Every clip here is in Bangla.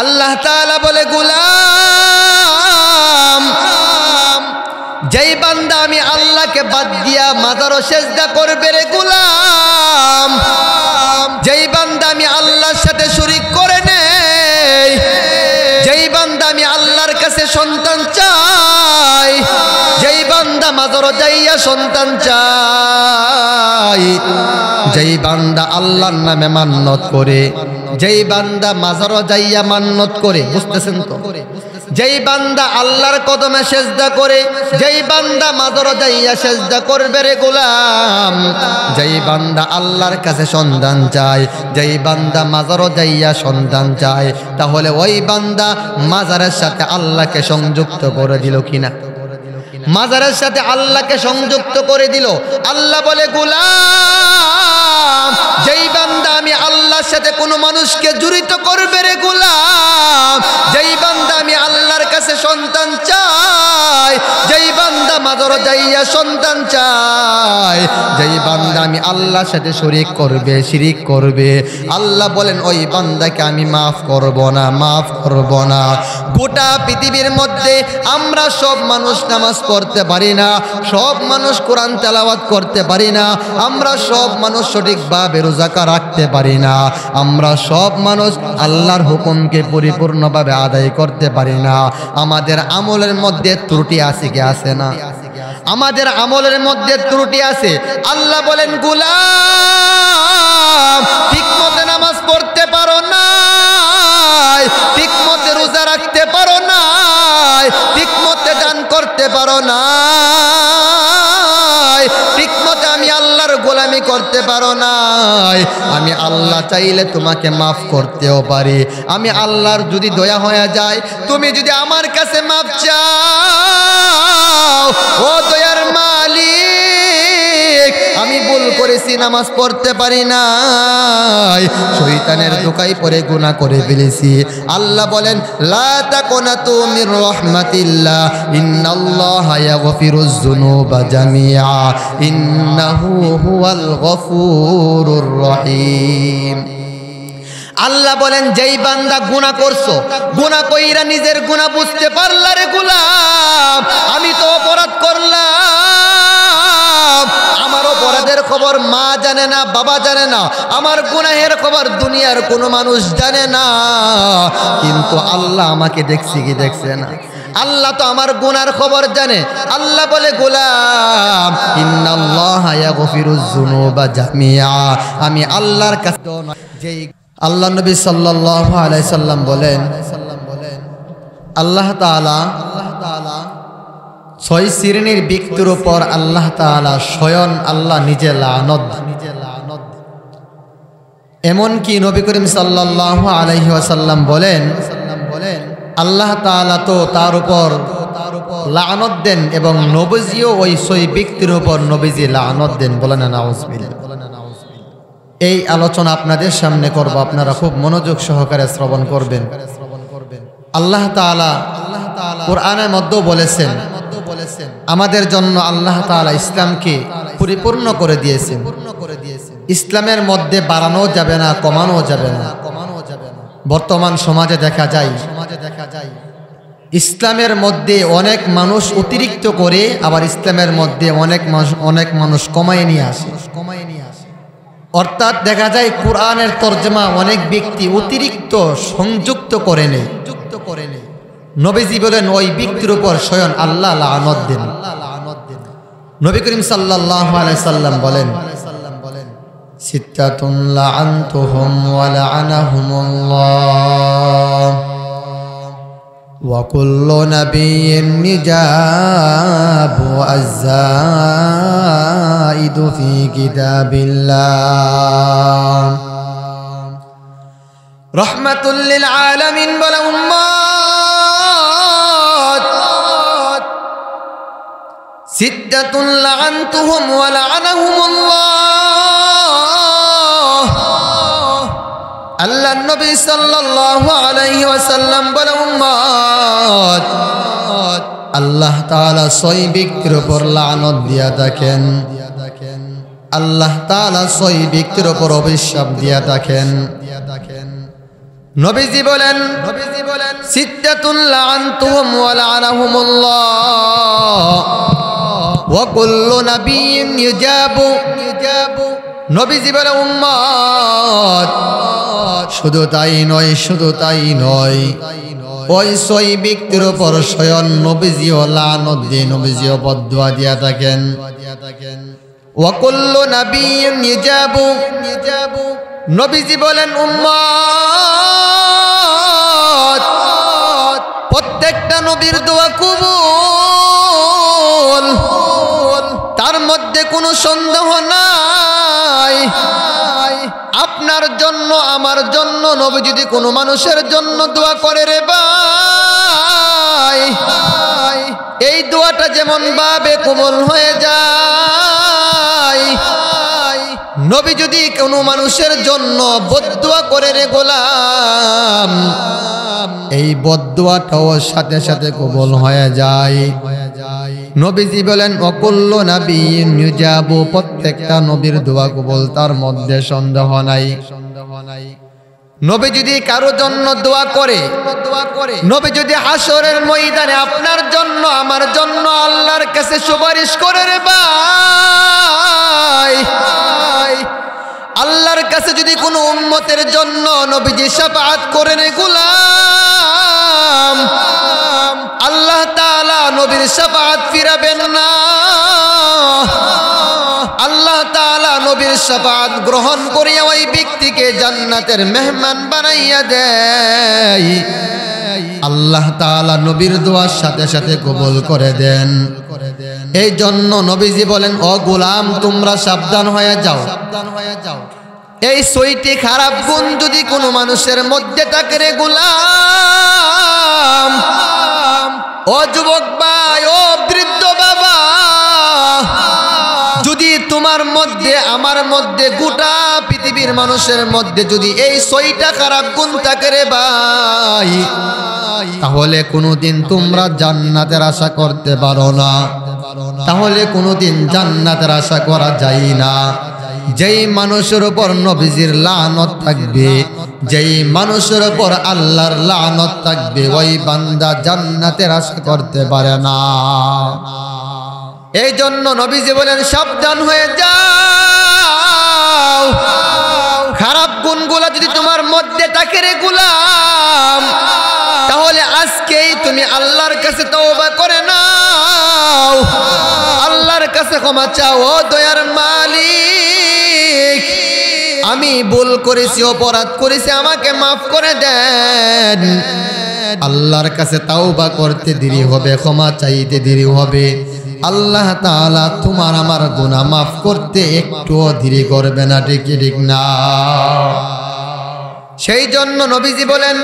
আল্লাহ তাআলা বলে, গোলাম, যেই বান্দা আমি আল্লাহকে বাদ দিয়া মাজারও সেজদা করবে রে গোলাম, যেই বান্দা আমি আল্লাহর সাথে শরীক করে নেই, যেই বান্দা আমি আল্লাহর কাছে সন্তান চাই, যেই বান্দা মাজারও যাইয়া সন্তান চাই, যেই বান্দা আল্লাহর নামে মান্নত করে, যেই বান্দা মাজারও যাইয়া মান্নত করে, বুঝতেছেন তো, যেই বান্দা আল্লাহর কদমে সেজদা করে, যেই বান্দা মাজারও যাইয়া সেজদা করবে রে গোলাম, যেই বান্দা আল্লাহর কাছে সন্তান চায়, যেই বান্দা মাজারও যাইয়া সন্তান চায়, তাহলে ওই বান্দা মাজারের সাথে আল্লাহকে সংযুক্ত করে দিল কিনা? মাজারের সাথে আল্লাহকে সংযুক্ত করে দিল। আল্লাহ বলে, গোলাম, যেই বান্দা আমি আল্লাহর সাথে কোনো মানুষকে জড়িত করবে রে গোলাম, যেই বান্দা আমি আল্লাহর কাছে সন্তান চাই, যেই বান্দা মাজারে যাইয়া সন্তান চাই, যেই বান্দা আমি আল্লাহর সাথে শরীক করবে, শিরিক করবে, আল্লাহ বলেন ওই বান্দাকে আমি মাফ করব না, মাফ করব না। গোটা পৃথিবীর মধ্যে আমরা সব মানুষ নামাজ পড়তে পারি না, সব মানুষ কোরআন তেলাওয়াত করতে পারি না, আমরা সব মানুষ সঠিকভাবে রোজা রাখতে পারি না, আমরা সব মানুষ আল্লাহর হুকুমকে পরিপূর্ণভাবে আদায় করতে পারি না। আমাদের আমলের মধ্যে ত্রুটি আছে কি আছে না? আমাদের আমলের মধ্যে ত্রুটি আছে। আল্লাহ বলেন, গোলাম, ঠিকমতে নামাজ পড়তে পারো না, ঠিকমতে রোজা রাখতে পারো না, ঠিকমতে দান করতে পারো না, ঠিকমতে আমি আল্লাহর গোলামি করতে পারো না। আমি আল্লাহ চাইলে তোমাকে মাফ করতেও পারি। আমি আল্লাহর যদি দয়া হয়ে যায়, তুমি যদি আমার কাছে মাফ চাও, ও দয়ার মালিক, আমি ভুল করেছি, নামাজ পড়তে পারি নাই, শয়তানের ধোঁকায় পড়ে গুনাহ করে ফেলেছি। আল্লাহ বলেন, লা তাকুনাতু মির রাহমাতিল্লাহ, ইন্নাল্লাহা ইয়াগফিরুয যুনুবা জামিআ, ইন্নাহু হুয়াল গফুরুর রহিম। আল্লাহ বলেন, যেই বান্দা গুনাহ করছো, গুনাহ কইরা নিজের গুনাহ বুঝতে পারলা রে গোলাম, আমি তো অপরাধ করলাম, আমার অপরাধের খবর মা জানে না, বাবা জানে না, আমার গুনাহের খবর দুনিয়ার কোনো মানুষ জানে না, কিন্তু আল্লাহ আমাকে দেখছে কি দেখছে না? আল্লাহ তো আমার গুনার খবর জানে। আল্লাহ বলে, গোলাম, ইন্নাল্লাহা ইয়াগফিরুয যুনুবা জামিআ, আমি আল্লাহর কাছে যেই আল্লাহ নবী সাল্লাল্লাহু আলাইহি সাল্লাম বলেন, আল্লাহ তাআলা 6 শ্রেণীর ব্যক্তির উপর আল্লাহ তাআলা স্বয়ং আল্লাহ নিজে লানত। এমনকি নবী করিম সাল্লাল্লাহু আলাইহি ওয়াসাল্লাম বলেন, আল্লাহ তাআলা তো তার উপর লানত দেন এবং নবীজিও ওই 6 ব্যক্তির উপর নবীজি লানত দেন। বলেন না নাউজুবিল্লাহ। এই আলোচনা আপনাদের সামনে করব, আপনারা খুব মনোযোগ সহকারে শ্রবণ করবেন। আল্লাহ তাআলা কোরআনের মধ্যে বলেছেন, আমাদের জন্য আল্লাহ তাআলা ইসলামকে পরিপূর্ণ করে দিয়েছেন। ইসলামের মধ্যে বাড়ানো যাবে না, কমানো যাবে না। বর্তমান সমাজে দেখা যায় ইসলামের মধ্যে অনেক মানুষ অতিরিক্ত করে, আবার ইসলামের মধ্যে অনেক মানুষ কমায় নিয়ে আসে। অর্থাৎ দেখা যায় কোরআনের তরজমা অনেক ব্যক্তি অতিরিক্ত সংযুক্ত করে নেয়। নবীজি বলেন, ওই ব্যক্তির উপর স্বয়ং আল্লাহ লানত দেন। নবী করিম সাল্লাল্লাহু আলাইহি সাল্লাম বলেন, সিত্তাতুন লাআনতুহুম ওয়া লাআনাহুমুল্লাহ ওয়া কুল্লু নাবিয়্যিন নিজাবু আয-যাইদু ফি কিতাবিল্লাহ রাহমাতুল লিল আলামিন। বলা উম্মত, সিত্তাতুন লাআনতুহুম ওয়া লাআনাহুমুল্লাহ। আল্লাহ নবী সাল্লাল্লাহু আলাইহি ওয়াসাল্লাম বলে, উম্মত, আল্লাহ তাআলা 6 ব্যক্তির উপর লানত দিয়া থাকেন। আল্লাহ তাআলা 6 ব্যক্তির উপর অভিশাপ দিয়া থাকেন। নবীজি বলেন সিত্তাতুন লাআনতুহুম ওয়া লাআনাহুমুল্লাহ ওয়া কুল্লু নাবিয়্যিন ইউজাবু। নবীজি বলে উম্মত শুধু তাই নয় ওই ছয় ব্যক্তির উপর স্বয়ং নবীজিও লানত দিয়ে নবীজিও বদদুয়া দিয়া থাকেন। ওয়া কুল্লু নাবিয়্যিন ইউজাবু। নবীজি বলেন উম্মত প্রত্যেকটা নবীর দোয়া কবুল, তার মধ্যে কোনো সন্দেহ নাই। আপনার জন্য আমার জন্য নবী যদি কোনো মানুষের জন্য দোয়া করে রে ভাই, এই দোয়াটা যেমন ভাবে কবুল হয়ে যায়, নবী যদি কোনো মানুষের জন্য বদদুয়া করে রে গোলাম, এই বদদুয়াটাও সাথে সাথে কবুল হয়ে যায়। নবীজি বলেন অকুল্লু নাবিয়্যিন ইউজাবু, প্রত্যেকটা নবীর দোয়া কবুল, তার মধ্যে সন্দেহ নাই। নবী যদি কারো জন্য দোয়া করে, নবী যদি হাসরের ময়দানে আপনার জন্য আমার জন্য আল্লাহর কাছে সুপারিশ করে রে ভাই, আল্লাহর কাছে যদি কোনো উম্মতের জন্য নবীজি শাফাআত করে রে গোলাম, আল্লাহ তাআলা নবীর শাফাআত ফিরাবেন না। আল্লাহ তাআলা নবীর শাফাআত গ্রহণ করিয়া ওই ব্যক্তিকে জান্নাতের মেহমান বানাইয়া দেয়। আল্লাহ তাআলা নবীর দোয়ার সাথে সাথে কবুল করে দেন। এই জন্য নবীজি বলেন ও গোলাম তোমরা সাবধান হয়ে যাও, এই ছয়টি খারাপ গুণ যদি কোনো মানুষের মধ্যে থাকে রে গোলাম, ও যুবক ভাই, ও বৃদ্ধ বাবা, যদি তোমার মধ্যে আমার মধ্যে গোটা পৃথিবীর মানুষের মধ্যে যদি এই ছয়টা খারাপ গুণ থাকে রে ভাই, তাহলে কোনোদিন তোমরা জান্নাতের আশা করতে পারো না, তাহলে কোনোদিন জান্নাতের আশা করা যায় না। যেই মানুষের উপর নবীজির লানত থাকবে, যেই মানুষের উপর আল্লাহর লানত থাকবে, ওই বান্দা জান্নাতের আশা করতে পারে না। এই জন্য নবীজি বলেন সাবধান হয়ে যাও, খারাপ গুণগুলো যদি তোমার মধ্যে থাকে রে গোলাম, তাহলে আজকেই তুমি আল্লাহর কাছে তওবা করে নাও, আল্লাহর কাছে ক্ষমা চাও। ও দয়ার মালিক, আমি ভুল করেছি, অপরাধ করেছি, আমাকে মাফ করে দেন। আল্লাহর কাছে তাওবা করতে দেরি হবে, ক্ষমা চাইতে দেরি হবে। আল্লাহ তাআলা তোমার আমার গুনাহ মাফ করতে একটুও দেরি করবে না, ঠিক না? সেই জন্য নবীজি বলেন,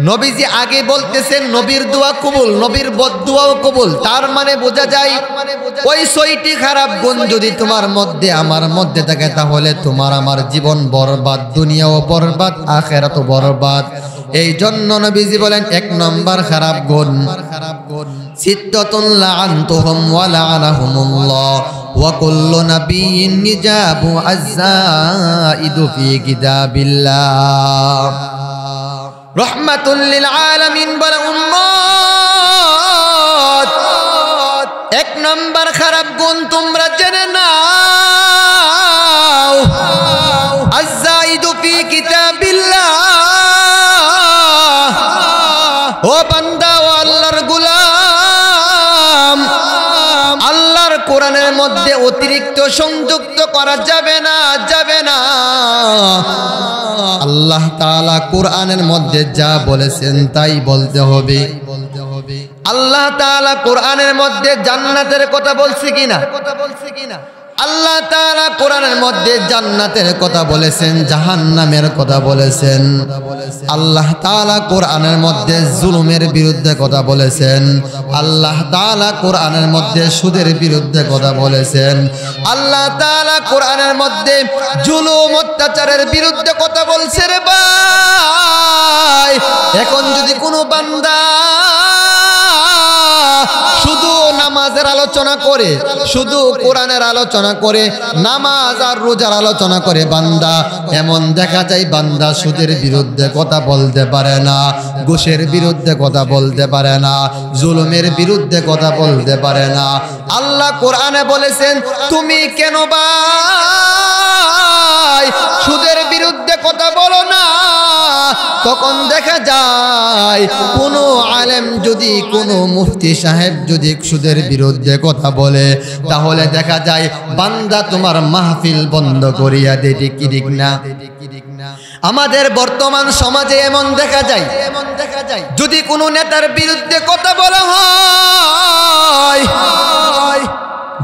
নবীজি আগে বলতেছেন নবীর দোয়া কবুল, নবীর বদদুয়াও কবুল। তার মানে বোঝা যায় ওই ছয়টি খারাপ গুণ যদি তোমার মধ্যে আমার মধ্যে থাকে, তাহলে তোমার আমার জীবন বরবাদ, দুনিয়াও বরবাদ, আখিরাতও বরবাদ। এই জন্য নবীজি বলেন এক নম্বর খারাপ গুণ, সিত্তাতুন লাআনতুহুম ওয়া লাআনাহুমুল্লাহ ওয়া কুল্লু নাবিয়্যিন ইজাবু আয-যাইদু ফি কিতাবিল্লাহ রাহমাতুল লিল আলামিন। বলে উম্মত এক নম্বর খারাপ গুণ তোমরা জেনে নাও, আয-যাইদু ফি কিতাবিল্লাহ। ও বান্দা, ও আল্লাহর গোলাম, আল্লাহর কোরআনের মধ্যে অতিরিক্ত সংযুক্ত করা যাবে না, যাবে না। আল্লাহ তাআলা কোরআনের মধ্যে যা বলেছেন তাই বলতে হবে। আল্লাহ তাআলা কোরআনের মধ্যে জান্নাতের কথা বলছে কিনা? আল্লাহ তাআলা কোরআনের মধ্যে জান্নাতের কথা বলেছেন, জাহান্নামের কথা বলেছেন। আল্লাহ তাআলা কোরআনের মধ্যে জুলুমের বিরুদ্ধে কথা বলেছেন। আল্লাহ তাআলা কোরআনের মধ্যে সুদের বিরুদ্ধে কথা বলেছেন। আল্লাহ তাআলা কোরআনের মধ্যে জুলুম অত্যাচারের বিরুদ্ধে কথা বলছে রে ভাই। এখন যদি কোনো বান্দা শুধু নামাজের আলোচনা করে, শুধু কোরআনের আলোচনা করে, নামাজ আর রোজার আলোচনা করে বান্দা, এমন দেখা যায় বান্দা সুদের বিরুদ্ধে কথা বলতে পারে না, ঘুষের বিরুদ্ধে কথা বলতে পারে না, জুলুমের বিরুদ্ধে কথা বলতে পারে না। আল্লাহ কোরআনে বলেছেন, তুমি কেন ভাই সুদের বিরুদ্ধে কথা বলো না? তখন দেখা যায় কোনো আলেম যদি, কোনো মুফতি সাহেব যদি সুদের বিরুদ্ধে কথা বলে, তাহলে দেখা যায় বান্দা তোমার মাহফিল বন্ধ করিয়া দেয়। ঠিক না? আমাদের বর্তমান সমাজে এমন দেখা যায়, যদি কোনো নেতার বিরুদ্ধে কথা বলা হয়,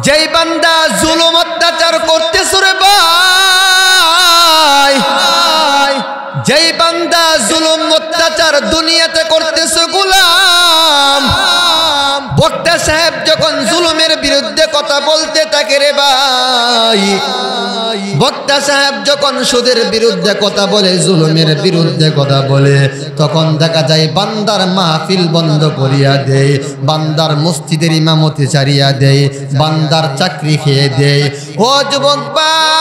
যেই বান্দা জুলুম অত্যাচার করতেছে রে ভাই, যেই বান্দা জুলুম অত্যাচার দুনিয়াতে করতেছে গোলাম, বক্তা সাহেব যখন জুলুমের বিরুদ্ধে কথা বলতে থাকে রে ভাই, বক্তা সাহেব যখন সুদের বিরুদ্ধে কথা বলে, জুলুমের বিরুদ্ধে কথা বলে, তখন দেখা যায় বান্দার মাহফিল বন্ধ করিয়া দেয়, বান্দার মসজিদের ইমামতি ছাড়িয়া দেয়, বান্দার চাকরি খেয়ে দেয়। ও যুবক ভাই,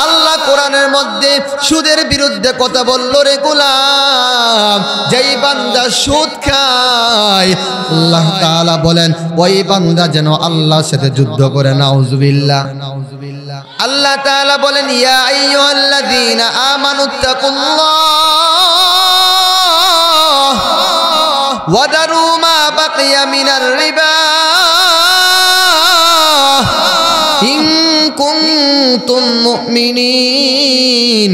আল্লাহ কোরআনের মধ্যে সুদের বিরুদ্ধে কথা বলল রে গোলাম, যেই বান্দা সুদ খায়, আল্লাহ তাআলা বলেন ওই বান্দা যেন আল্লাহর সাথে যুদ্ধ করে। নাউজুবিল্লাহ। আল্লাহ তাআলা বলেন, ইয়া আইয়ুহাল্লাযীনা আমানুত্তাকুল্লাহ ওয়া দারু মা বাকিয়া মিনার রিবা ইন কুনতুম মুমিনিন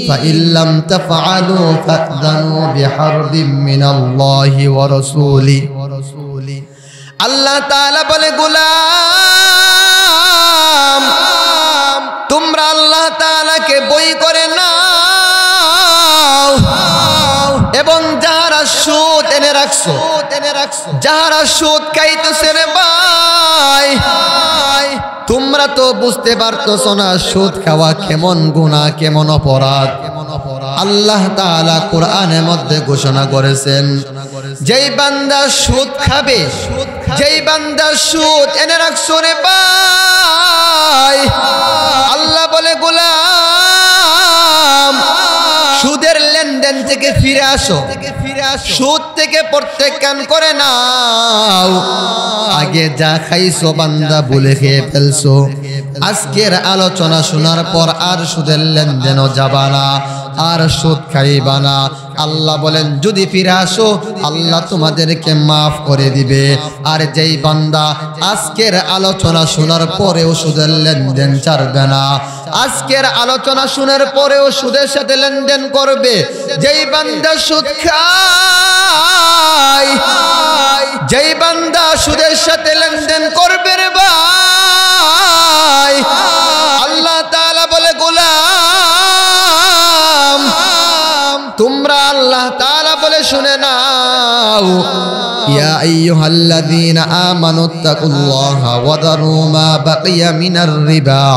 ফাইন লাম তাফআলু ফাযনু বিহারবিম মিনাল্লাহি ওয়া রাসূলিহি। আল্লাহ তাআলা বলে, গোলাম তোমরা আল্লাহ তাআলাকে বই করে নাও, এবং যারা সুদ এনে রাখছো, যারা সুদ খাইতেছে রে ভাই, তোমরা তো বুঝতে পারতেছো না সুদ খাওয়া কেমন গুনাহ, কেমন অপরাধ। আল্লাহ তাআলা কোরআনের মধ্যে ঘোষণা করেছেন, যেই বান্দা সুদ খাবে, যেই বান্দা সুদ এনে রাখছো রে ভাই, আল্লাহ বলে গোলাম সুদের লেনদেন থেকে ফিরে আসো, সুদ থেকে প্রত্যাখ্যান করে নাও। আগে যা খাইছো বান্দা ভুলে খেয়ে ফেলছো, আজকের আলোচনা শোনার পর আর সুদের লেনদেনও যাবা না, আর সুদ খাইবা না। আল্লাহ বলেন যদি ফিরে আসো আল্লাহ তোমাদেরকে মাফ করে দিবে। আর যেই বান্দা আজকের আলোচনা শোনার পরেও সুদের লেনদেন ছাড়বে না, আজকের আলোচনা শোনার পরেও সুদের সাথে লেনদেন করবে, যেই বান্দা সুদ খায়, যেই বান্দা সুদের সাথে লেনদেন করবে রে ভাই, আল্লাহ তাআলা বলে গোলাম তোমরা আল্লাহ তাআলা বলে শুনে নাও, ইয়া আইয়ুহাল্লাযীনা আমানুত্তাকুল্লাহা ওয়া দারু মা বাকিয়া মিনার রিবা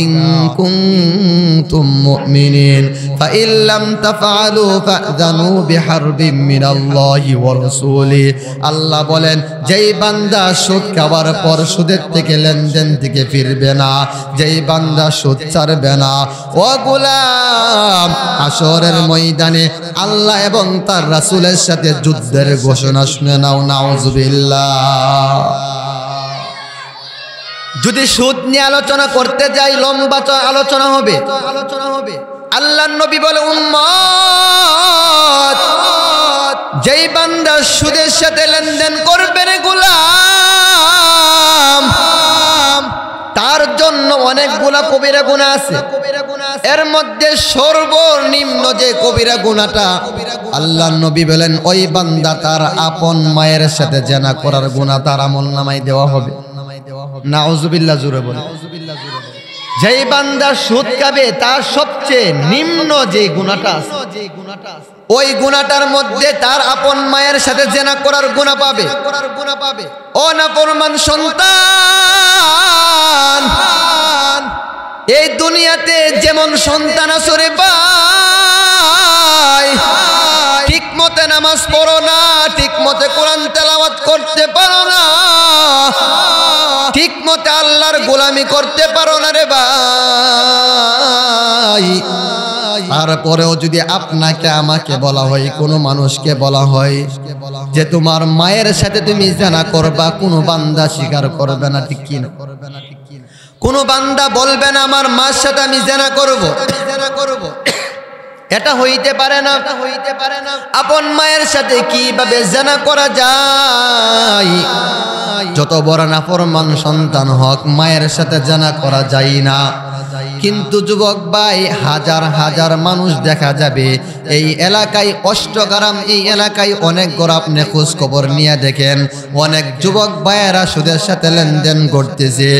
ইন কুনতুম মুমিনিন ফাইন লাম তাফআলু ফাযনু বিহারবিম মিনাল্লাহি ওয়া রাসূলিহি। আল্লাহ বলেন যেই বান্দা সুদ খাওয়ার পর সুদের থেকে লেনদেন থেকে ফিরবে না, যেই বান্দা সুদ ছাড়বে না, ও গোলাম হাশরের ময়দানে আল্লাহ এবং তার রাসূলের সাথে যুদ্ধের ঘোষণা শুনে নাও। নাউজুবিল্লাহ। যদি সুদ নিয়ে আলোচনা করতে যাই লম্বা আলোচনা হবে। আল্লাহর নবী বলে, উম্মত যেই বান্দা সুদের সাথে লেনদেন করবে রে গোলাম, তার জন্য অনেকগুলা কবিরা গুনাহ আছে। এর মধ্যে সর্বনিম্ন যে কবিরা গুনাহটা আল্লাহর নবী বলেন ওই বান্দা তার আপন মায়ের সাথে জিনা করার গুনাহ তার আমলনামায় দেওয়া হবে। নাউজুবিল্লাহ জোরে বলে। যেই বান্দা সুদ খাবে তার সবচেয়ে নিম্ন যে গুনাহটা আছে, ওই গুনাহটার মধ্যে তার আপন মায়ের সাথে জিনা করার গুনাহ পাবে। ও নাফরমান সন্তান, এই দুনিয়াতে যেমন সন্তান আছে রে ভাই, ঠিক মতে নামাজ পড়ো না, ঠিক মতে কোরআন তেলাওয়াত তেলাওয়াত করতে পারো না, ঠিক মতো আল্লাহর গোলামি করতে পারো না রে ভাই, তারপরেও যদি আপনাকে আমাকে বলা হয়, কোনো মানুষকে বলা হয় যে তোমার মায়ের সাথে তুমি জিনা করবা, কোনো বান্দা স্বীকার করবে না, ঠিক কি না? কোনো বান্দা বলবে না আমার মার সাথে আমি জিনা করব, এটা হইতে পারে না, আপন মায়ের সাথে কিভাবে জিনা করা যায়? যত বড় নাফরমান সন্তান হোক, মায়ের সাথে জিনা করা যায় না। কিন্তু যুবক ভাই, হাজার হাজার মানুষ দেখা যাবে এই এলাকায়, অষ্টগ্রাম এই এলাকায় অনেক গড়, আপনি খোঁজ খবর নিয়ে দেখেন, অনেক যুবক ভাইয়েরা সুদের সাথে লেনদেন করতেছে,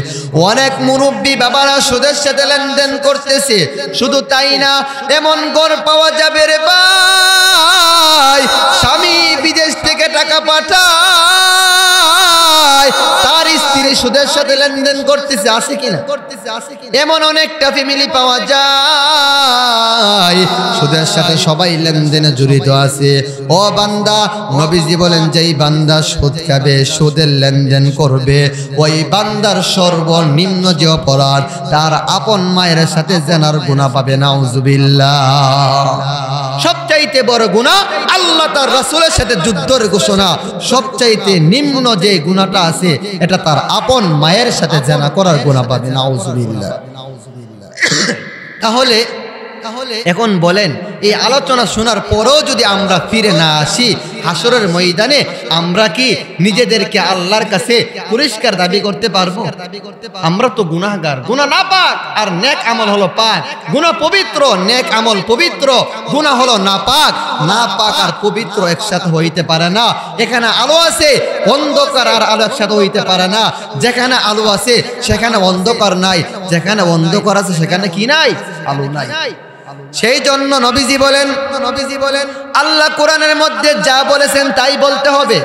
অনেক মুরব্বী বাবারা সুদের সাথে লেনদেন করতেছে। শুধু তাই না, এমন গড় পাওয়া যাবে রে ভাই, স্বামী বিদেশ থেকে টাকা পাঠায়, তার স্ত্রী সুদের সাথে লেনদেন করতেছে, আছে কিনা? এমন অনেকটা ফ্যামিলি পাওয়া যায় সুদের সাথে সবাই লেনদেনে জড়িত আছে। ও বান্দা, নবীজি বলেন যেই বান্দা সুদ খাবে, সুদের লেনদেন করবে, ওই বান্দার সর্বনিম্ন যে অপরাধ, তার আপন মায়ের সাথে জিনার গুনাহ পাবে। নাউজুবিল্লাহ। সবচাইতে বড় গুনাহ আল্লাহ তার রাসূলের সাথে যুদ্ধের ঘোষণা, সবচাইতে নিম্ন যে গুনাহটা আছে, এটা তার আপন মায়ের সাথে জিনা করার গুনাহ পাবে। নাউজুবিল্লাহ। তাহলে এখন বলেন, এই আলোচনা শোনার পরেও যদি আমরা ফিরে না আসি হাসরের ময়দানে, আমরা কি নিজেদেরকে আল্লাহর কাছে পুরস্কার দাবি করতে পারবো? আমরা তো গুনাহগার, গুনাহ না পাক, আর নেক আমল হলো পাক। গুনাহ পবিত্র, নেক আমল পবিত্র, গুনাহ হলো না পাক। না পাক আর পবিত্র একসাথে হইতে পারে না। এখানে আলো আছে, অন্ধকার আর আলো একসাথে হইতে পারে না। যেখানে আলো আছে সেখানে অন্ধকার নাই, যেখানে অন্ধকার আছে সেখানে কি নাই? আলো নাই। সেই জন্য নবীজি বলেন আল্লাহ কোরআনের মধ্যে যা বলেছেন তাই বলতে হবে।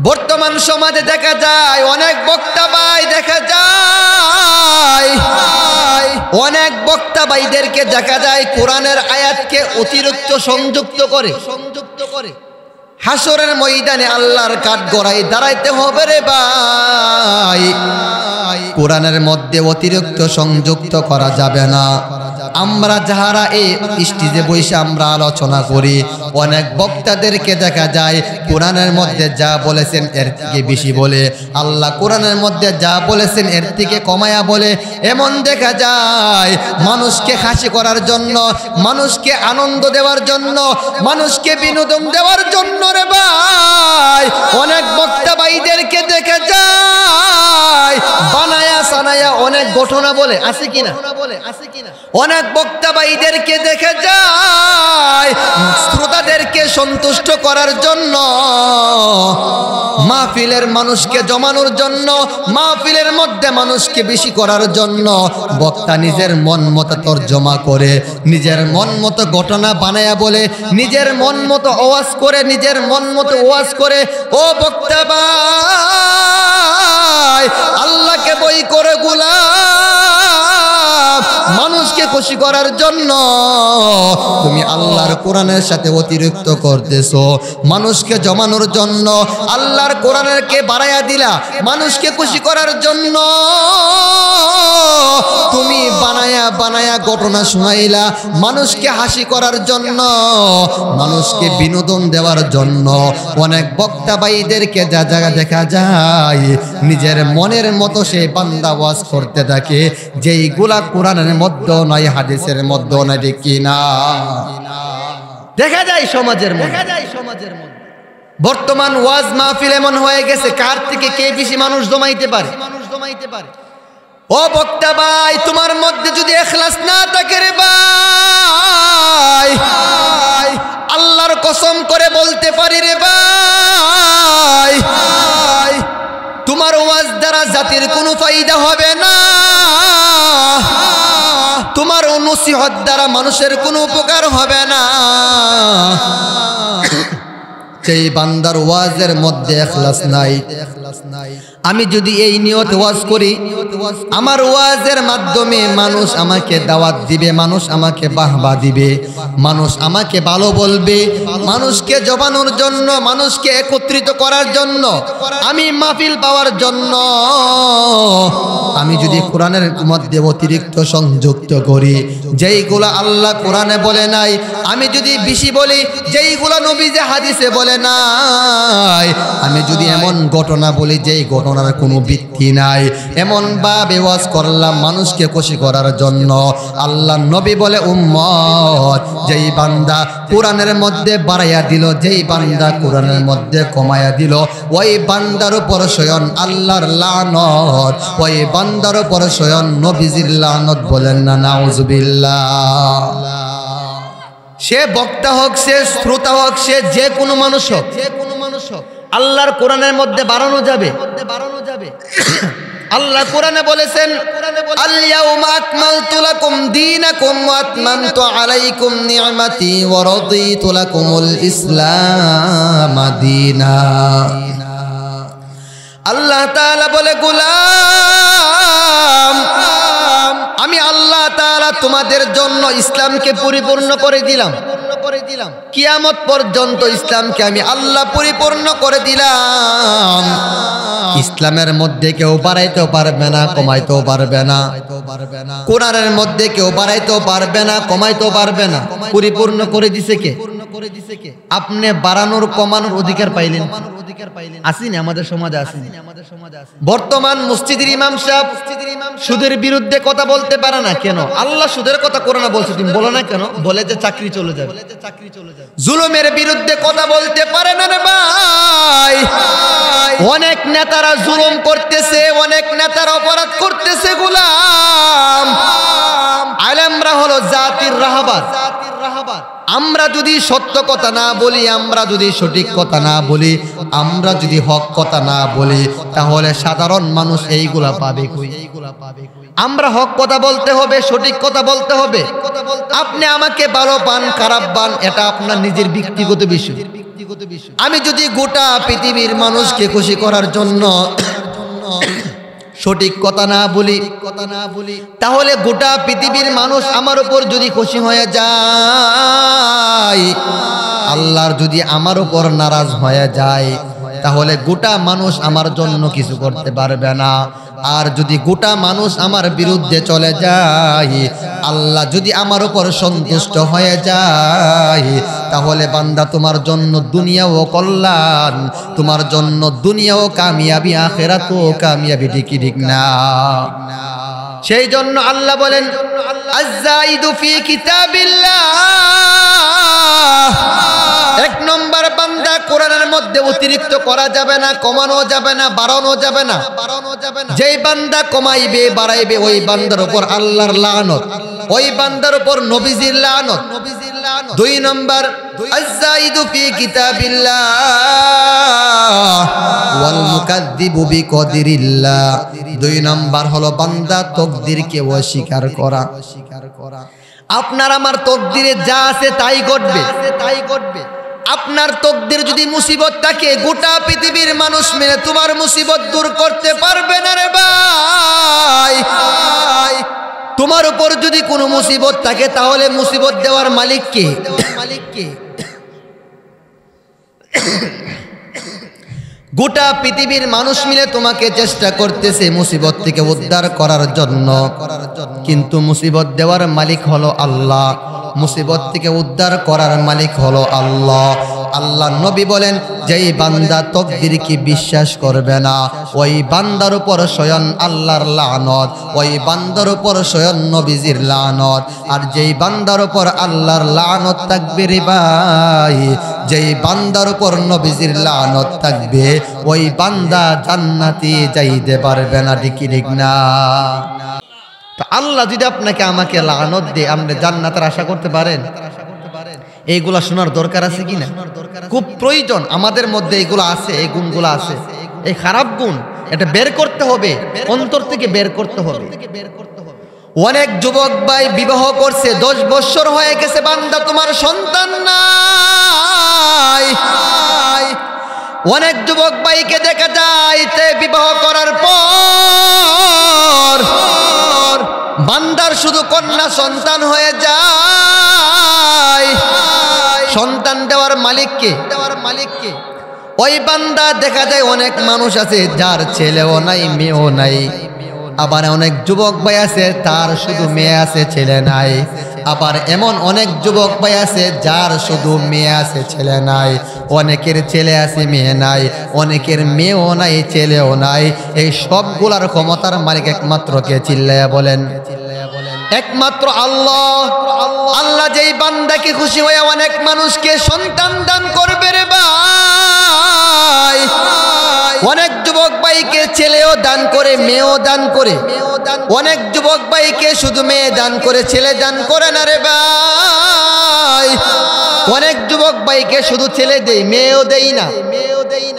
বর্তমান সমাজে দেখা যায় অনেক বক্তা ভাই, দেখা যায় অনেক বক্তা ভাইদেরকে দেখা যায় কোরআনের আয়াতকে অতিরিক্ত সংযুক্ত করে। হাসরের ময়দানে আল্লাহর কাঠগড়ায় দাঁড়াইতে হবে রে ভাই, কোরআনের মধ্যে অতিরিক্ত সংযুক্ত করা যাবে না। আমরা যাহারা এই স্টেজে বসে আমরা আলোচনা করি, অনেক বক্তাদেরকে দেখা যায় কোরআনের মধ্যে যা বলেছেন এর থেকে বেশি বলে, আল্লাহ কোরআনের মধ্যে যা বলেছেন এর থেকে কমায়া বলে। এমন দেখা যায় মানুষকে হাসি করার জন্য, মানুষকে আনন্দ দেওয়ার জন্য, মানুষকে বিনোদন দেওয়ার জন্য রে ভাই, অনেক বক্তা ভাইদেরকে দেখা যায় বানায়া সানায়া অনেক ঘটনা বলে, আছে কিনা? অনেক বক্তা ভাইদেরকে দেখা যায় শ্রোতাদেরকে সন্তুষ্ট করার জন্য, মাহফিলের মানুষকে জমানোর জন্য, মাহফিলের মধ্যে মানুষকে বেশি করার জন্য বক্তা নিজের মন মতো তর্জমা করে, নিজের মন মতো ঘটনা বানায়া বলে, নিজের মন মতো ওয়াজ করে, নিজের মন মতো ওয়াজ করে। ও বক্তা ভাই, আল্লাহকে বই করে গোলাম, মানুষকে খুশি করার জন্য তুমি আল্লাহর কোরআনের সাথে অতিরিক্ত করতেছো। মানুষকে জমানোর জন্য আল্লাহর কোরআনকে বাড়াইয়া দিলা, মানুষকে খুশি করার জন্য তুমি বানায়া ঘটনা শুনাইলা, মানুষকে হাসি করার জন্য, মানুষকে বিনোদন দেওয়ার জন্য। অনেক বক্তা ভাইদেরকে যা জায়গা দেখা যায় নিজের মনের মতো সে বান্দা ওয়াজ করতে থাকে, যেইগুলা কোরআনের মধ্যে নয়, হাদিসের মধ্যে নয়, ঠিক কিনা? দেখা যায় সমাজের মধ্যে। বর্তমান ওয়াজ মাহফিল এমন হয়ে গেছে, কার থেকে কে বেশি মানুষ জমাইতে পারে। ও বক্তা ভাই, তোমার মধ্যে যদি ইখলাস না থাকে রে ভাই, আল্লাহর কসম করে বলতে পারি রে ভাই, তোমার ওয়াজ দ্বারা জাতির কোনো ফায়দা হবে না, তোমার নসিহত দ্বারা মানুষের কোনো উপকার হবে না। সেই বান্দার ওয়াজের মধ্যে ইখলাস নাই, আমি যদি এই নিয়ত ওয়াজ করি, আমার ওয়াজের মাধ্যমে মানুষ আমাকে দাওয়াত দিবে, মানুষ আমাকে বাহবা দিবে, মানুষ আমাকে ভালো বলবে, মানুষকে জবানোর জন্য, মানুষকে একত্রিত করার জন্য, আমি মাহফিল পাওয়ার জন্য আমি যদি কোরআনের মধ্যে অতিরিক্ত সংযুক্ত করি, যেইগুলা আল্লাহ কোরআনে বলে নাই, আমি যদি বেশি বলি যেইগুলা নবীজি হাদিসে বলে নাই, আমি যদি এমন ঘটনা বলি যেই ঘটনার কোনো ভিত্তি নাই, এমন ভাবে ওয়াজ করলাম মানুষকে খুশি করার জন্য, আল্লাহ নবী বলে উম্মত যেই বান্দা কোরআনের মধ্যে বাড়াইয়া দিল, যেই বান্দা কোরআনের মধ্যে কমাইয়া দিল, ওই বান্দার উপর স্বয়ং আল্লাহর লানত, ওই বান্দার উপর স্বয়ং নবীজির লানত। বলেন না নাউজুবিল্লাহ। সে বক্তা হোক, সে শ্রোতা হোক, সে যে কোনো মানুষ হোক, আল্লাহর কোরআনের মধ্যে বাড়ানো যাবে। আল্লাহ কোরআনে বলেছেন, আল ইয়াউমা আকমালতু লাকুম দীনাকুম ওয়া আতমামতু আলাইকুম নি'মাতি ওয়া রাদিতু লাকুমুল ইসলাম দীনা। আল্লাহ তাআলা বলে, গোলাম আমি আল্লাহ তাআলা তোমাদের জন্য ইসলামকে পরিপূর্ণ করে দিলাম। কিয়ামত পর্যন্ত ইসলামকে আমি আল্লাহ পরিপূর্ণ করে দিলাম। ইসলামের মধ্যে কেউ বাড়াইতেও পারবে না, কমাইতেও পারবে না। কোরআনের মধ্যে কেউ বাড়াইতেও পারবে না, কমাইতেও পারবে না। পরিপূর্ণ করে দিছে কে? আপনি বাড়ানোর কমানোর অধিকার পাইলেন? আসেনি আমাদের সমাজে, আসেনি। বর্তমান মসজিদের ইমাম সাহেব সুদের বিরুদ্ধে কথা বলতে পারে না কেন? আল্লাহ সুদের কথা কোরআনে বলছে, তুমি বলো না কেন? বলে যে চাকরি চলে যাবে। জুলুমের বিরুদ্ধে কথা বলতে পারে না রে ভাই। অনেক নেতারা জুলুম করতেছে, অনেক নেতারা অপরাধ করতেছে। গোলাম আলেমরা হলো জাতির রাহবার। আমরা যদি সত্য কথা না বলি, আমরা যদি সঠিক কথা না বলি, আমরা যদি হক কথা না বলি, তাহলে সাধারণ মানুষ এইগুলা পাবে কই? আমরা হক কথা বলতে হবে, সঠিক কথা বলতে হবে। আপনি আমাকে ভালো পান, খারাপ পান, এটা আপনার নিজের ব্যক্তিগত বিষয়। আমি যদি গোটা পৃথিবীর মানুষকে খুশি করার জন্য সঠিক কথা না বলি, তাহলে গোটা পৃথিবীর মানুষ আমার উপর যদি খুশি হয়ে যায়, আল্লাহর যদি আমার উপর নারাজ হয়ে যায়, তাহলে গোটা মানুষ আমার জন্য কিছু করতে পারবে না। আর যদি গোটা মানুষ আমার বিরুদ্ধে চলে যায়, আল্লাহ যদি আমার উপর সন্তুষ্ট হয়ে যায়, তাহলে বান্দা তোমার জন্য দুনিয়াও কল্যাণ, তোমার জন্য দুনিয়াও কামিয়াবি, আখিরাতও কামিয়াবি। ঠিক না? সেই জন্য আল্লাহ বলেন, আয-যাইদু ফি কিতাবিল্লাহ। এক নম্বর বান্দা, কোরআনের মধ্যে অতিরিক্ত করা যাবে না, কমানো যাবে না, বাড়ানো যাবে না। যেই বান্দা কমাইবে, বাড়াইবে, ওই বান্দার উপর আল্লাহর লানত, ওই বান্দার উপর নবীজির লানত। দুই নম্বর, আয-যাইদু ফি কিতাবিল্লাহ ওয়াল মুকাদ্দিবু বিকদরিল্লাহ। দুই নম্বর হলো বান্দা তকদিরকে অস্বীকার করা। আপনার আমার তকদিরে যা আছে তাই ঘটবে। আপনার তকদির যদি মুসিবত থাকে, গোটা পৃথিবীর মানুষ মিলে তোমার মুসিবত দূর করতে পারবে না রে ভাই। তোমার উপর যদি কোনো মুসিবত থাকে, তাহলে মুসিবত দেওয়ার মালিক কে? গোটা পৃথিবীর মানুষ মিলে তোমাকে চেষ্টা করতেছে মুসিবত থেকে উদ্ধার করার জন্য, কিন্তু মুসিবত দেওয়ার মালিক হলো আল্লাহ, মুসিবত থেকে উদ্ধার করার মালিক হলো আল্লাহ। আল্লাহ নবী বলেন, যেই বান্দা তকদিরকে বিশ্বাস করবে না, ওই বান্দার উপর স্বয়ং আল্লাহর লানত, ওই বান্দার উপর স্বয়ং নবীজির লানত। আর যেই বান্দার উপর আল্লাহর লানত থাকবে রে ভাই, যেই বান্দার উপর নবীজির লানত থাকবে, ওই বান্দা জান্নাতে যাইতে পারবে না। ঠিক না? তো আল্লাহ যদি আপনাকে আমাকে লানত দেয়, আপনি জান্নাতের আশা করতে পারেন? এইগুলা শোনার দরকার আছে কিনা? খুব প্রয়োজন। আমাদের মধ্যে এইগুলো আছে, এই গুণগুলো আছে, এই খারাপ গুণ এটা বের করতে হবে, অন্তর থেকে বের করতে হবে। অনেক যুবক ভাই বিবাহ করছে, 10 বছর হয়ে গেছে, বান্দা তোমার সন্তান নাই। অনেক যুবক ভাইকে দেখা যায় বিবাহ করার পর বান্দার শুধু কন্যা সন্তান হয়ে যায়। সন্তান দেওয়ার মালিককে ওই বান্দা দেখা যায় অনেক মানুষ আছে যার ছেলেও নাই মেয়েও নাই। আবার অনেক যুবক ভাই আছে তার শুধু মেয়ে আছে ছেলে নাই। আবার এমন অনেক যুবক ভাই আছে যার শুধু মেয়ে আছে ছেলে নাই। অনেকের ছেলে আছে মেয়ে নাই, অনেকের মেয়েও নাই ছেলেও নাই। এই সবগুলার ক্ষমতার মালিক একমাত্র কে? চিল্লায়া বলেন। একমাত্র আল্লাহ। আল্লাহ যেই বান্দাকে খুশি হয়ে অনেক মানুষকে সন্তান দান করবে রে ভাই। অনেক যুবক ভাইকে ছেলেও দান করে মেয়েও দান করে। অনেক যুবক ভাইকে শুধু মেয়ে দান করে ছেলে দান করে না রে ভাই। অনেক যুবক ভাইকে শুধু ছেলে দেই মেয়েও দেই না।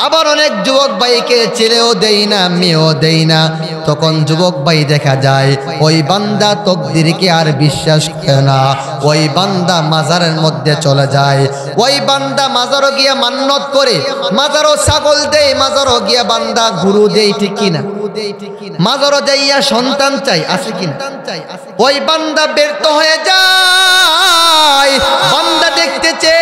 আবার অনেক যুবক ভাইকে ছেলেও দেই না মেয়েও দেই না। তখন যুবক ভাই দেখা যায় ওই বান্দা তকদিরকে আর বিশ্বাস করে না। ওই বান্দা মাজারের মধ্যে চলে যায়। ওই বান্দা মাজারও গিয়া মান্নত করে, মাজারও ছাগল দেয়, মাজারও গিয়া বান্দা গুরু দেয়, ঠিক কিনা? মাজারও যাইয়া সন্তান চাই, আছে কিনা? ওই বান্দা ব্যর্থ হয়ে যায়। বান্দা দেখতেছে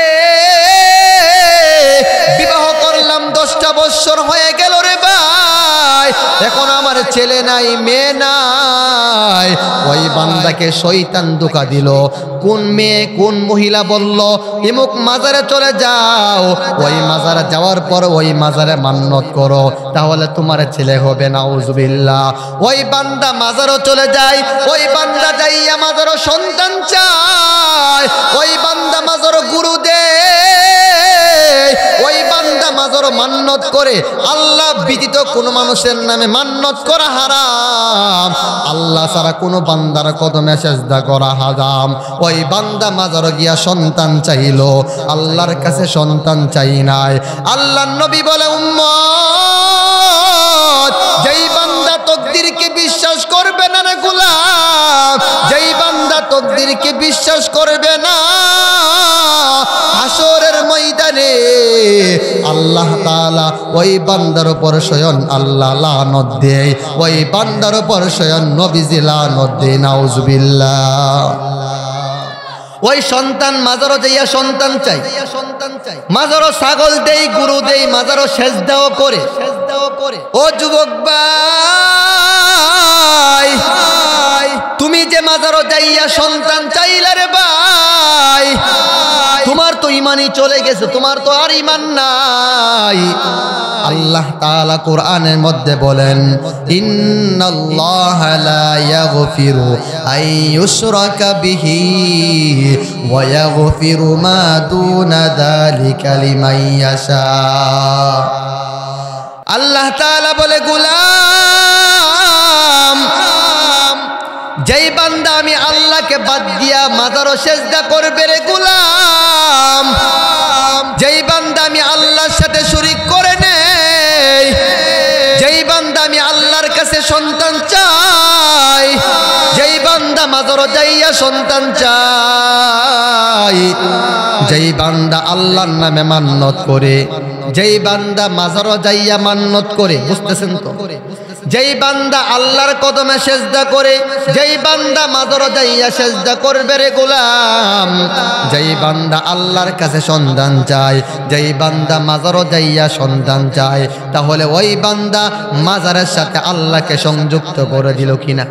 বিবাহ করলাম 10টা বছর হয়ে গেল রে ভাই, এখন আমার ছেলে নাই মেয়ে নাই। ওই বান্দাকে শয়তান ধোঁকা দিল। কোন মেয়ে কোন মহিলা বলল ইমুক মাজারে চলে যাও, ওই মাজারে যাওয়ার পর ওই মাজারে মান্নত করো, তাহলে তোমার ছেলে হবে। নাউজুবিল্লাহ। ওই বান্দা মাজারও চলে যায়। ওই বান্দা যাইয়া মাজারও সন্তান চায়। ওই বান্দা মাজারও গুরু দেয়। ওই বান্দা মাজারও মান্নত করে। আল্লাহ ব্যতীত কোনো মানুষের নামে মান্নত করা হারাম। আল্লাহ ছাড়া কোনো বান্দার কদমে সেজদা করা হারাম। ওই বান্দা মাজারও গিয়া সন্তান চাইলো, আল্লাহর কাছে সন্তান চাই নাই। আল্লাহর নবী বলে উম্মত, যেই বান্দা তকদিরকে বিশ্বাস করবে না রে গোলাম, যেই বান্দা তকদিরকে বিশ্বাস করবে না, হাসরের ময়দানে আল্লাহ তাআলা ওই বান্দার উপর স্বয়ং আল্লাহ লানত দেয়। ওই বান্দার উপর স্বয়ং নবীজি লানত দেয়। নাউজুবিল্লাহ। ওই সন্তান মাজারও যাইয়া সন্তান চাই, মাজারও ছাগল দেই গুরু দেই, মাজারও সেজদাও করে। ও যুবক ভাই, তুমি যে মাজারও যাইয়া সন্তান চাইলা রে ভাই, তোমার তো ইমানই চলে গেছে, তোমার তো আর ইমান নাই। আল্লাহ তাআলা কোরআনের মধ্যে বলেন, ইন্নাল্লাহা লা ইয়াগফিরু আইয়ুশরাকা বিহি ওয়া ইয়াগফিরু মা দুনা যালিকা লিমান ইয়াশা। আল্লাহ তাআলা বলে, গোলাম, যেই বান্দা আমি আল্লাহকে বাদ দিয়া মাজারও সেজদা করবে রে গোলাম, যেই বান্দা আমি আল্লাহর সাথে শরীক করে নেই, যেই বান্দা আমি আল্লাহর কাছে সন্তান চাই, যেই বান্দা মাজারও যাইয়া সন্তান চাই, যেই বান্দা আল্লাহর নামে মান্নত করে, যেই বান্দা মাজারও যাইয়া মান্নত করে, বুঝতেছেন তো? যেই বান্দা আল্লাহর কদমে সেজদা করে, যেই বান্দা মাজারও যাইয়া সেজদা করবে রে গোলাম, যেই বান্দা আল্লাহর কাছে সন্তান চায়, যেই বান্দা মাজারও যাইয়া সন্তান চায়, তাহলে ওই বান্দা মাজারের সাথে আল্লাহকে সংযুক্ত করে দিল কিনা?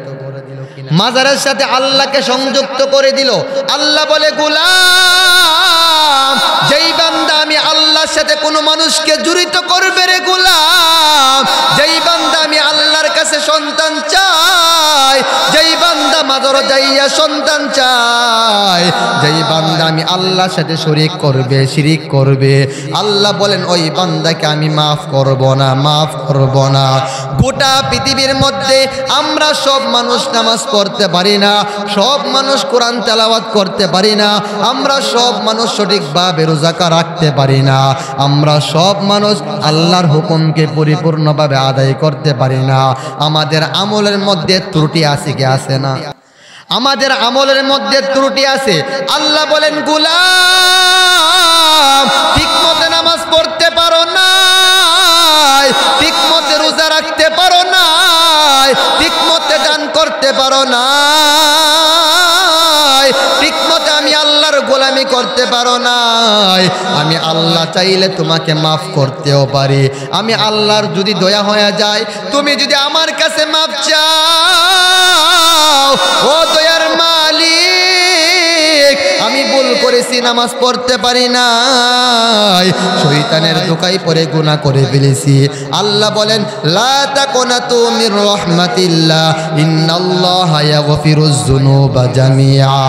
মাজারের সাথে আল্লাহকে সংযুক্ত করে দিল। আল্লাহ বলে, গোলাম, যেই বান্দা আমি আল্লাহর সাথে কোনো মানুষকে জড়িত করবে রে গোলাম, যেই বান্দা আমি আল্লাহর কাছে সন্তান চাই, যেই বান্দা মাজারও যাইয়া সন্তান চাই, যেই বান্দা আমি আল্লাহর সাথে শরীক করবে, শিরিক করবে, আল্লাহ বলেন ওই বান্দাকে আমি মাফ করব না, মাফ করব না। গোটা পৃথিবীর মধ্যে আমরা সব মানুষ নামাজ পড়তে পারি না, সব মানুষ কোরআন তেলাওয়াত করতে পারি না, আমরা সব মানুষ সঠিকভাবে রোজা রাখতে পারি না, আমরা সব মানুষ আল্লাহর হুকুমকে পরিপূর্ণভাবে আদায় করতে পারি না। আমাদের আমলের মধ্যে ত্রুটি আছে কি আছে না? আমাদের আমলের মধ্যে ত্রুটি আছে। আল্লাহ বলেন, গোলাম, ঠিকমতো নামাজ পড়তে পারো না, করতে পারো না, ঠিকমতো আমি আল্লাহর গোলামি করতে পারো না, আমি আল্লাহ চাইলে তোমাকে মাফ করতেও পারি। আমি আল্লাহর যদি দয়া হয়ে যায়, তুমি যদি আমার কাছে মাফ চাও, ও দয়ার মালিক, আমি ভুল করেছি, নামাজ পড়তে পারি নাই, শয়তানের ধোঁকায় পড়ে গুনাহ করে ফেলেছি। আল্লাহ বলেন, লা তাকুনাতু মির রাহমাতিল্লাহ, ইন্নাল্লাহা ইয়াগফিরুয যুনুবা জামিআ,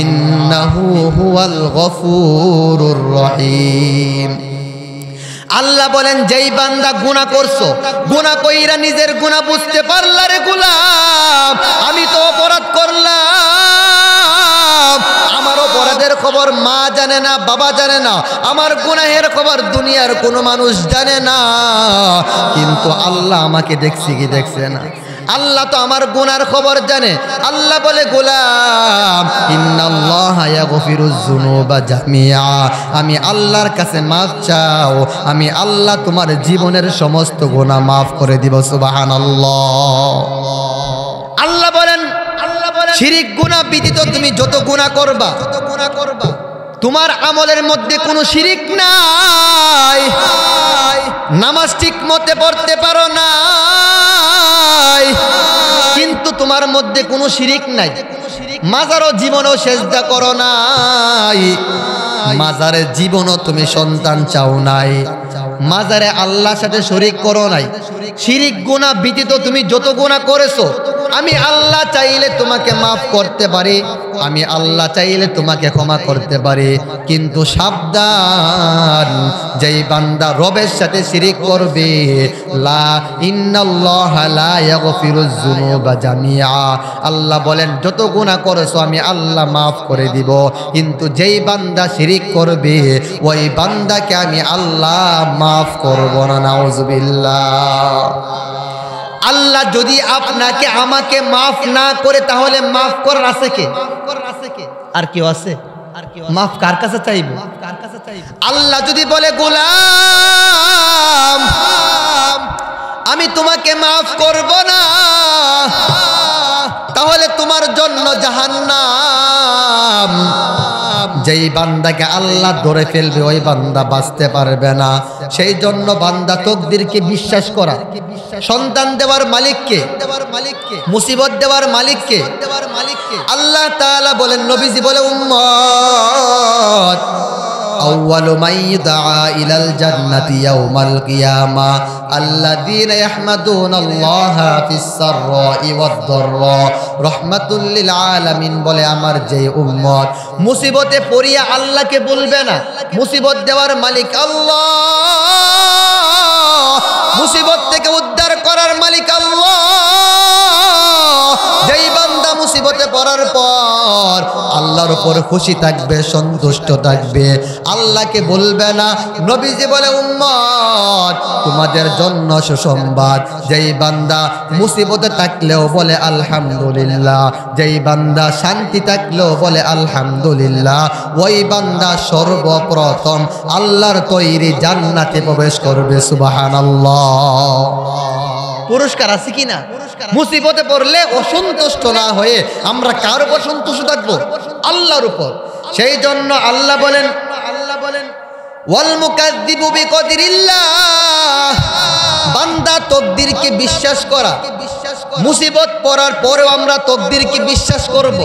ইন্নাহু হুয়াল গফুরুর রহিম। আল্লাহ বলেন, যেই বান্দা গুনাহ করছো, গুনাহ কইরা নিজের গুনাহ বুঝতে পারলা রে গোলাম, আমি তো অপরাধ করলাম, আমার অপরাধের খবর মা জানে না, বাবা জানে না, আমার গুনাহের খবর দুনিয়ার কোনো মানুষ জানে না, কিন্তু আল্লাহ আমাকে দেখছি কি দেখছে না? আল্লাহ তো আমার গুনার খবর জানে। আল্লাহ বলে, গোলাম, ইন্নাল্লাহা ইয়াগফিরুয যুনুবা জামিআ, আমি আল্লাহর কাছে মাফ চাও, আমি আল্লাহ তোমার জীবনের সমস্ত গুনাহ মাফ করে দিব। সুবহানাল্লাহ। আল্লাহ বলেন, শিরিক গুনাহ ব্যতীত তুমি যত গুনাহ করবা, তোমার আমলের মধ্যে কোনো শিরিক নাই, নামাজ ঠিক মতে পড়তে পারো না, কিন্তু তোমার মধ্যে কোনো শিরিক নাই, মাজারও জীবনও সেজদা করো নাই, মাজারে জীবনও তুমি সন্তান চাও নাই, মাজারে আল্লাহর সাথে শরীক করো নাই, শিরিক গুনাহ ব্যতীত তুমি যত গুনাহ করেছো, আমি আল্লাহ চাইলে তোমাকে মাফ করতে পারি, আমি আল্লাহ চাইলে তোমাকে ক্ষমা করতে পারি, কিন্তু সাবধান, যেই বান্দা রবের সাথে শিরিক করবে, লা ইন্নাল্লাহা লা ইয়াগফিরুয যুনুবা জামিআ, আল্লাহ বলেন যত গুনাহ করেছো আমি আল্লাহ মাফ করে দিব, কিন্তু যেই বান্দা শিরিক করবে ওই বান্দাকে আমি আল্লাহ মাফ করব না। নাউযুবিল্লাহ। আল্লাহ যদি আপনাকে আমাকে মাফ না করে, তাহলে মাফ করার আছে কে? আর কেউ আছে? মাফ কার কাছে চাইব? আল্লাহ যদি বলে, গোলাম, আমি তোমাকে মাফ করব না, তাহলে তোমার জন্য জাহান্নাম। যেই বান্দাকে আল্লাহ ধরে ফেলবে ওই বান্দা বাঁচতে পারবে না। সেই জন্য বান্দা তকদিরকে বিশ্বাস করা, সন্তান দেওয়ার মালিককে, মুসিবত দেওয়ার মালিককে। আল্লাহ তাআলা বলেন, নবীজি বলে, উম্মত, আউয়ালু মান ইউদআ ইলাল জান্নাতি ইয়াউমাল কিয়ামা আল্লাযীনা ইয়াহমাদুনাল্লাহা ফিস সাররাই ওয়াদ দাররা রাহমাতুল লিল আলামিন। বলে, আমার যে উম্মত মুসিবতে পড়িয়া আল্লাহকে বলবে না, মুসিবত দেওয়ার মালিক আল্লাহ, মুসিবত থেকে উদ্ধার করার মালিক আল্লাহ, যেই বান্দা মুসিবতে পড়ার পর আল্লাহর উপর খুশি থাকবে, সন্তুষ্ট থাকবে, আল্লাহকে বলবে না। নবীজি বলে, উম্মত, তোমাদের জন্য সুসংবাদ, যেই বান্দা মুসিবতে থাকলেও বলে আলহামদুলিল্লাহ, যেই বান্দা শান্তি থাকলেও বলে আলহামদুলিল্লাহ, ওই বান্দা সর্বপ্রথম আল্লাহর তৈরি জান্নাতে প্রবেশ করবে। সুবহানাল্লাহ। পুরস্কার আছে কিনা? মুসিবতে পড়লে অসন্তুষ্ট না হয়ে আমরা কার উপর সন্তুষ্ট থাকবো? আল্লাহর উপর। সেই জন্য আল্লাহ বলেন, ওয়াল মুকাজ্জিবু বিকদরিল্লাহ, বান্দা তকদিরকে বিশ্বাস করা। মুসিবত পড়ার পরেও আমরা তকদিরকে বিশ্বাস করব।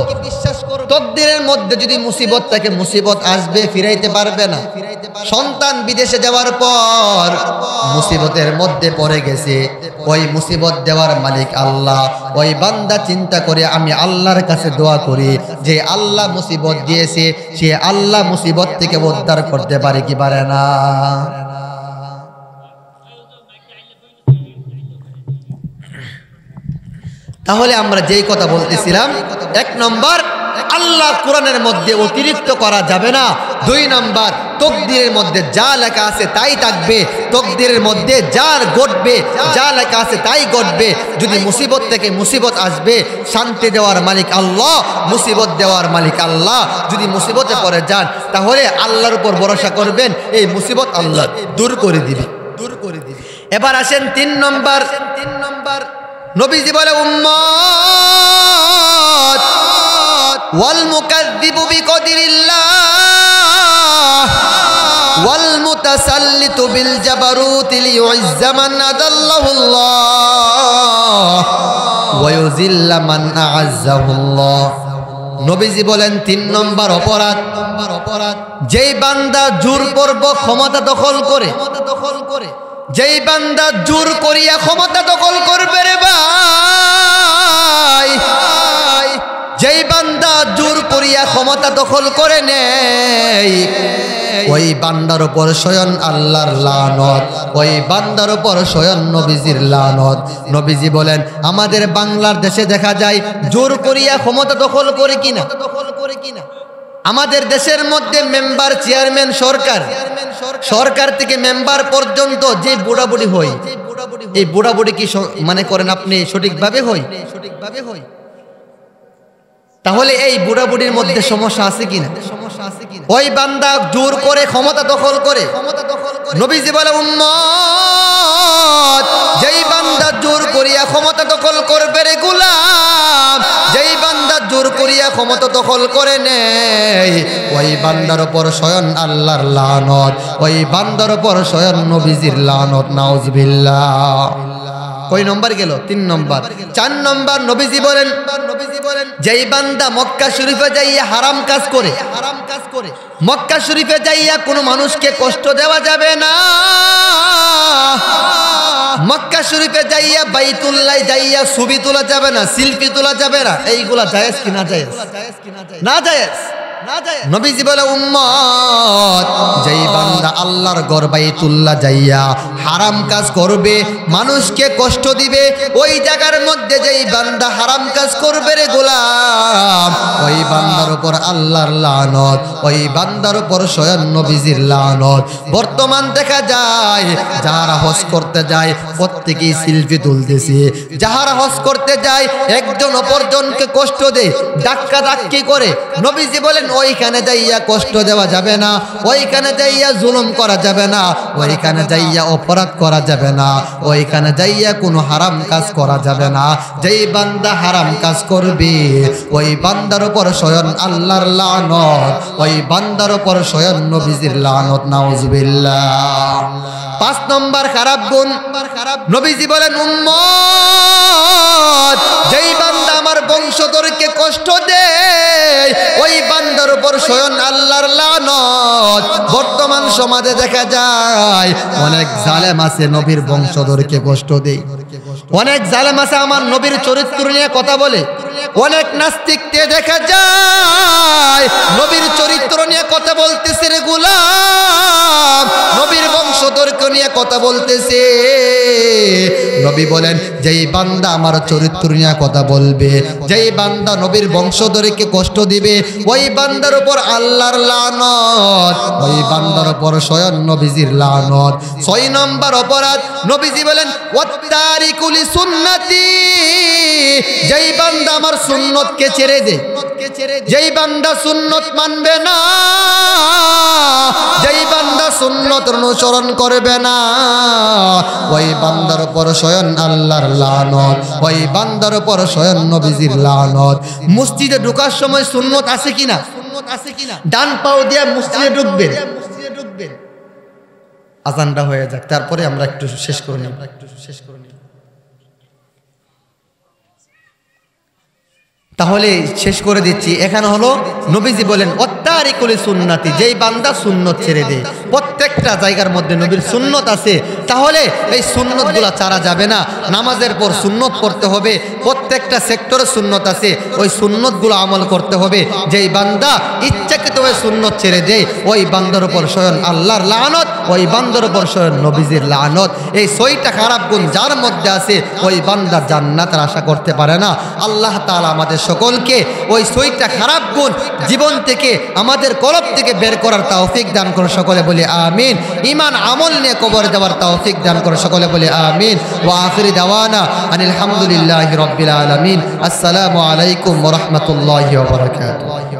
তকদিরের মধ্যে যদি মুসিবত থাকে, মুসিবত আসবে, ফিরাইতে পারবে না। সন্তান বিদেশে যাওয়ার পর মুসিবতের মধ্যে পড়ে গেছে, ওই মুসিবত দেওয়ার মালিক আল্লাহ। ওই বান্দা চিন্তা করে, আমি আল্লাহর কাছে দোয়া করি, যে আল্লাহ মুসিবত দিয়েছে, সে আল্লাহ মুসিবত থেকে উদ্ধার করতে পারে কি পারে না? তাহলে আমরা যেই কথা বলতেছিলাম, এক নম্বর, আল্লাহ কোরআনের মধ্যে অতিরিক্ত করা যাবে না। দুই নম্বর, তকদিরের মধ্যে যা লেখা আছে তাই থাকবে, তকদিরের মধ্যে যা ঘটবে, যা লেখা আছে তাই ঘটবে। যদি মুসিবত থেকে মুসিবত আসবে, শান্তি দেওয়ার মালিক আল্লাহ, মুসিবত দেওয়ার মালিক আল্লাহ। যদি মুসিবতে পড়ে যান, তাহলে আল্লাহর উপর ভরসা করবেন, এই মুসিবত আল্লাহ দূর করে দিবে। এবার আসেন তিন নম্বর। নবীজি বলে, উম্মত, ওয়াল মুকাযযিবু বিকদরিল্লাহ ওয়াল মুতাসাল্লিতু বিল জাবারুতি লিয়ুইজ্জা মান আদাল্লাহুল্লাহ ওয়া ইউযিল্লা মান আ'আজ্জাহুল্লাহ। নবীজি বলেন ৩ নম্বর অপরাধ, যেই বান্দা জোর করব ক্ষমতা দখল করে, যেই বান্দা জোর করিয়া ক্ষমতা দখল করবে রে ভাই, যেই বান্দা জোর করিয়া ক্ষমতা দখল করে নেই, ওই বান্দার উপর স্বয়ং আল্লাহর লানত, ওই বান্দার উপর স্বয়ং নবীজির লানত। নবীজি বলেন আমাদের বাংলার দেশে দেখা যায় জোর করিয়া ক্ষমতা দখল করে কিনা, আমাদের দেশের মধ্যে মেম্বার, চেয়ারম্যান, সরকার থেকে মেম্বার পর্যন্ত যে বুড়াবুড়ি হয়, এই বুড়াবুড়ি কি মানে করেন আপনি সঠিকভাবে হয়? তাহলে এই বুড়াবুড়ির মধ্যে সমস্যা আছে কিনা? ওই বান্দা জোর করে ক্ষমতা দখল করে। নবীজি বলে উম্মত, যেই বান্দা জোর করিয়া ক্ষমতা দখল করবে রে গোলাম, যেই বান্দা জোর করিয়া ক্ষমতা দখল করে নেই, ওই বান্দার উপর স্বয়ং আল্লাহর লানত, ওই বান্দার উপর স্বয়ং নবীজির লানত। নাউজুবিল্লাহ। কয় নম্বর গেল? ৩ নম্বর। ৪ নম্বর নবীজি বলেন যেই বান্দা মক্কা শরীফে যাইয়া হারাম কাজ করে, মক্কা শরীফে যাইয়া কোনো মানুষকে কষ্ট দেওয়া যাবে না, মক্কা শরীফে যাইয়া বাইতুল্লাহ যাইয়া ছবি তোলা যাবে না, সেলফি তোলা যাবে না, এইগুলা জায়েজ কি না জায়েজ? না জায়েজ। নবীজি বলে উম্মত, যেই বান্দা আল্লাহর ঘর বাইতুল্লাহ যাইয়া হারাম কাজ করবে, মানুষকে কষ্ট দিবে, ওই জায়গার মধ্যে যেই বান্দা হারাম কাজ করবে রে গোলাম, ওই বান্দার উপর আল্লাহর লানত, ওই বান্দার উপর স্বয়ং নবীজির লানত। বর্তমান দেখা যায় যারা হজ করতে যায় প্রত্যেকেই সেলফি তুলতেছে, যারা হজ করতে যায় একজন অপরজনকে কষ্ট দেয়, ধাক্কা ধাক্কি করে। নবীজি বলেন ওইখানে যাইয়া কষ্ট দেওয়া যাবে না, ওইখানে যাইয়া জুলুম করা যাবে না, ওইখানে যাইয়া অপরাধ করা যাবে না, ওইখানে যাইয়া কোনো হারাম কাজ করা যাবে না। যেই বান্দা হারাম কাজ করবে, ওই বান্দার উপর স্বয়ং আল্লাহর লানত, ওই বান্দার উপর স্বয়ং নবীজির লানত। নাউজুবিল্লাহ। ৫ নম্বর খারাপ গুণ, নবীজি বলেন উম্মত, যেই বান্দা আমার বংশধরকে কষ্ট দেয়, ওই বান্দার উপর স্বয়ং আল্লাহর লানত। বর্তমান সমাজে দেখা যায় অনেক জালেম আছে নবীর বংশধরকে কষ্ট দেয়, অনেক জালেম আছে আমার নবীর চরিত্র নিয়ে কথা বলে, অনেক নাস্তিককে দেখা যায় নবীর চরিত্র নিয়ে কথা বলতেছে রে গোলাম, নবীর বংশধরকে নিয়ে কথা বলতেছে। নবী বলেন যেই বান্দা আমার চরিত্র নিয়ে কথা বলবে, যেই বান্দা নবীর বংশধরকে কষ্ট দিবে, ওই বান্দার উপর আল্লাহর লানত, ওই বান্দার উপর স্বয়ং নবীজির লানত। ৬ নম্বর অপরাধ, নবীজি বলেন ওয়াত্তারিকু লিসুন্নতি, যেই বান্দা আমার সুন্নতকে ছেড়ে দেয়, যেই বান্দা সুন্নত মানবে না, যেই বান্দা সুন্নত অনুসরণ করবে না, ওই বান্দার উপর স্বয়ং আল্লাহর লানত, ওই বান্দার উপর স্বয়ং নবীজির লানত। মসজিদে ঢোকার সময় সুন্নত আছে কিনা? ডান পাও দিয়ে মসজিদে ঢুকবেন। আজানটা হয়ে যাক, তারপরে আমরা একটু শেষ করে নিই। তাহলে শেষ করে দিচ্ছি। এখানে হলো নবীজি বলেন ওয়াত্তারিকুল সুন্নতি, যেই বান্দা সুন্নত ছেড়ে দেয়। প্রত্যেকটা জায়গার মধ্যে নবীর সুন্নত আছে, তাহলে এই সুন্নতগুলা ছাড়া যাবে না। নামাজের পর সুন্নত করতে হবে, প্রত্যেকটা সেক্টরে সুন্নত আছে, ওই সুন্নতগুলো আমল করতে হবে। যেই বান্দা ইচ্ছাকৃতভাবে সুন্নত ছেড়ে দেয়, ওই বান্দার উপর স্বয়ং আল্লাহর লানত, ওই বান্দার উপর স্বয়ং নবীজির লানত। এই ৬টা খারাপ গুণ যার মধ্যে আছে, ওই বান্দা জান্নাতের আশা করতে পারে না। আল্লাহ তাআলা আমাদের সকলকে ওই ৬টা খারাপ গুণ জীবন থেকে, আমাদের কলব থেকে বের করার তৌফিক দান করে, সকলে বলি আমিন। ঈমান আমল নিয়ে কবরে যাওয়ার তৌফিক দান করে, সকলে বলি আমিন। ওয়া আখিরি দাওয়ানা আনিল হামদুলিল্লাহি রাব্বিল আলামিন। আসসালামু আলাইকুম ওয়া রাহমাতুল্লাহি ওয়া বারাকাতুহু।